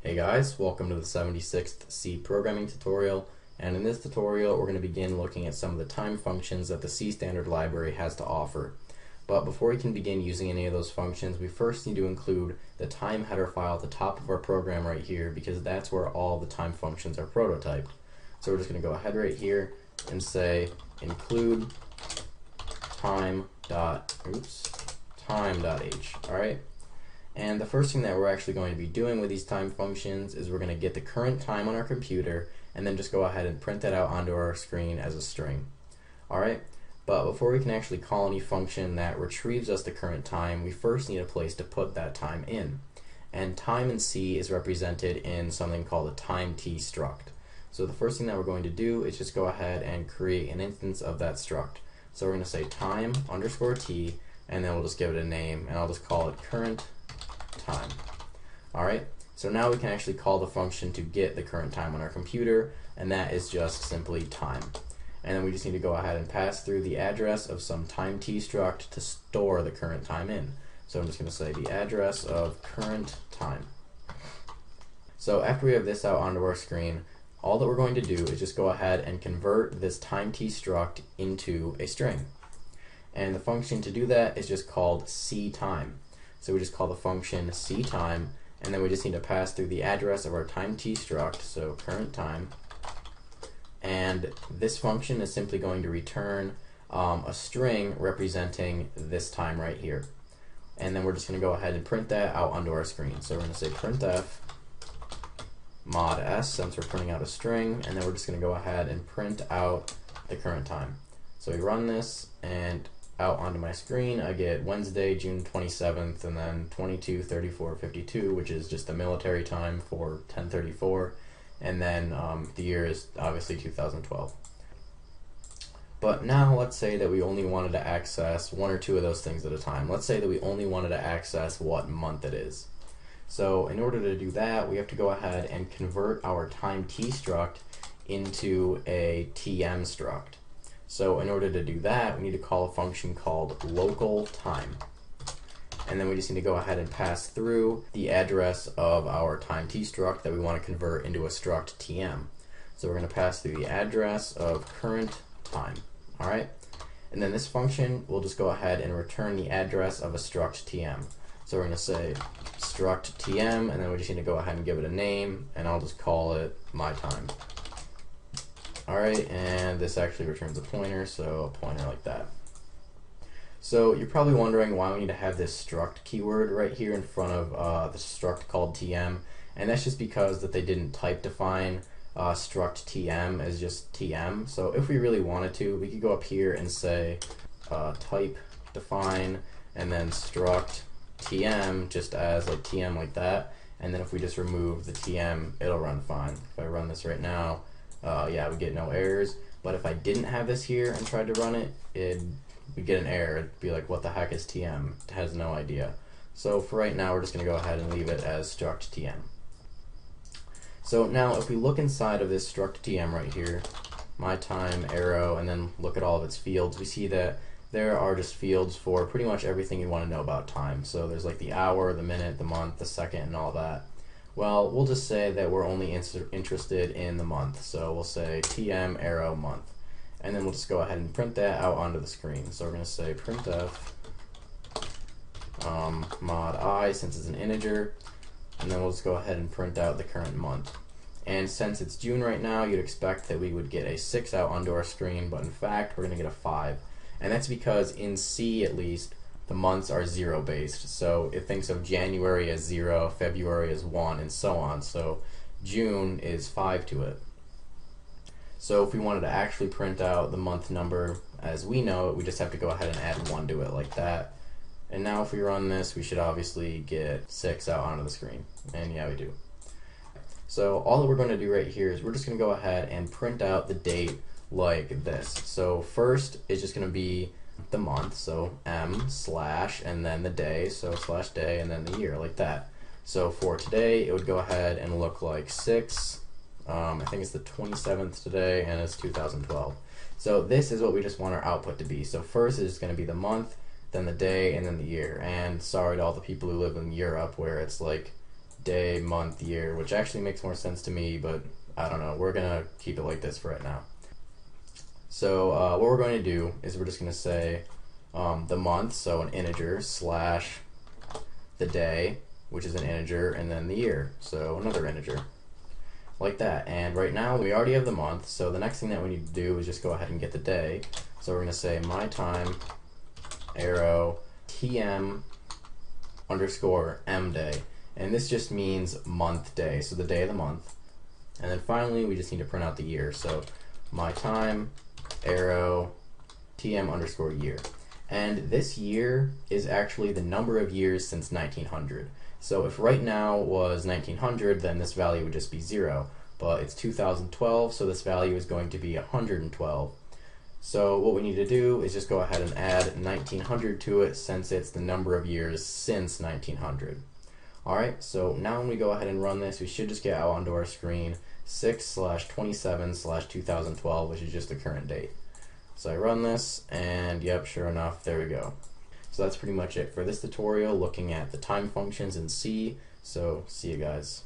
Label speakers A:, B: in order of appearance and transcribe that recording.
A: Hey guys, welcome to the 76th C programming tutorial, and in this tutorial we're going to begin looking at some of the time functions that the C standard library has to offer. But before we can begin using any of those functions, we first need to include the time header file at the top of our program right here, because that's where all the time functions are prototyped. So we're just going to go ahead right here and say include time.h. Alright? And the first thing that we're actually going to be doing with these time functions is we're going to get the current time on our computer and then just go ahead and print that out onto our screen as a string. Alright, but before we can actually call any function that retrieves us the current time, we first need a place to put that time in. And time in C is represented in something called a time t struct. So the first thing that we're going to do is just go ahead and create an instance of that struct. So we're going to say time underscore t, and then we'll just give it a name, and I'll just call it current time. Alright, so now we can actually call the function to get the current time on our computer, and that is just simply time. And then we just need to go ahead and pass through the address of some time t struct to store the current time in. So I'm just going to say the address of current time. So after we have this out onto our screen, all that we're going to do is just go ahead and convert this time t struct into a string. And the function to do that is just called cTime. So we just call the function cTime, and then we just need to pass through the address of our time t struct, so current time. And this function is simply going to return a string representing this time right here. And then we're just going to go ahead and print that out onto our screen. So we're going to say printf mod s, since we're printing out a string, and then we're just going to go ahead and print out the current time. So we run this, and out onto my screen I get Wednesday, June 27th, and then 22:34:52, which is just the military time for 10:34, and then the year is obviously 2012. But now let's say that we only wanted to access one or two of those things at a time. Let's say that we only wanted to access what month it is. So in order to do that, we have to go ahead and convert our time t struct into a tm struct. So in order to do that, we need to call a function called local time. And then we just need to go ahead and pass through the address of our time t struct that we want to convert into a struct tm. So we're going to pass through the address of current time. Alright? And then this function will just go ahead and return the address of a struct tm. So we're going to say struct tm, and then we just need to go ahead and give it a name, and I'll just call it my time. Alright, and this actually returns a pointer, so a pointer like that. So you're probably wondering why we need to have this struct keyword right here in front of the struct called tm, and that's just because that they didn't type define struct tm as just tm. So if we really wanted to, we could go up here and say type define and then struct tm just as like tm like that, and then if we just remove the tm, it'll run fine. If I run this right now, yeah, we get no errors. But if I didn't have this here and tried to run it, we'd get an error. It'd be like, what the heck is tm? It has no idea. So for right now, we're just going to go ahead and leave it as struct tm. So now if we look inside of this struct tm right here, my time arrow, and then look at all of its fields, we see that there are just fields for pretty much everything you want to know about time. So there's like the hour, the minute, the month, the second, and all that. Well, we'll just say that we're only interested in the month. So we'll say tm arrow month. And then we'll just go ahead and print that out onto the screen. So we're going to say printf mod I, since it's an integer, and then we'll just go ahead and print out the current month. And since it's June right now, you'd expect that we would get a 6 out onto our screen, but in fact we're going to get a 5. And that's because in C at least, the months are 0 based. So it thinks of January as 0, February as 1, and so on. So June is 5 to it. So if we wanted to actually print out the month number as we know it, we just have to go ahead and add 1 to it like that. And now if we run this, we should obviously get 6 out onto the screen. And yeah, we do. So all that we're going to do right here is we're just going to go ahead and print out the date like this. So first it's just going to be the month, so m slash and then the day, so slash day, and then the year, like that. So for today it would go ahead and look like 6, I think it's the 27th today, and it's 2012. So this is what we just want our output to be. So first it's going to be the month, then the day, and then the year. And sorry to all the people who live in Europe where it's like day, month, year, which actually makes more sense to me, but I don't know. We're gonna keep it like this for right now. So what we're going to do is we're just going to say the month, so an integer, slash the day, which is an integer, and then the year, so another integer, like that. And right now we already have the month, so the next thing that we need to do is just go ahead and get the day. So we're going to say my time arrow tm underscore m day, and this just means month day, so the day of the month. And then finally we just need to print out the year, so my time arrow tm underscore year. And this year is actually the number of years since 1900. So if right now was 1900, then this value would just be 0. But it's 2012, so this value is going to be 112. So what we need to do is just go ahead and add 1900 to it, since it's the number of years since 1900. Alright, so now when we go ahead and run this, we should just get out onto our screen 6/27/2012, which is just the current date. So I run this, and yep, sure enough, there we go. So that's pretty much it for this tutorial, looking at the time functions in C. So see you guys.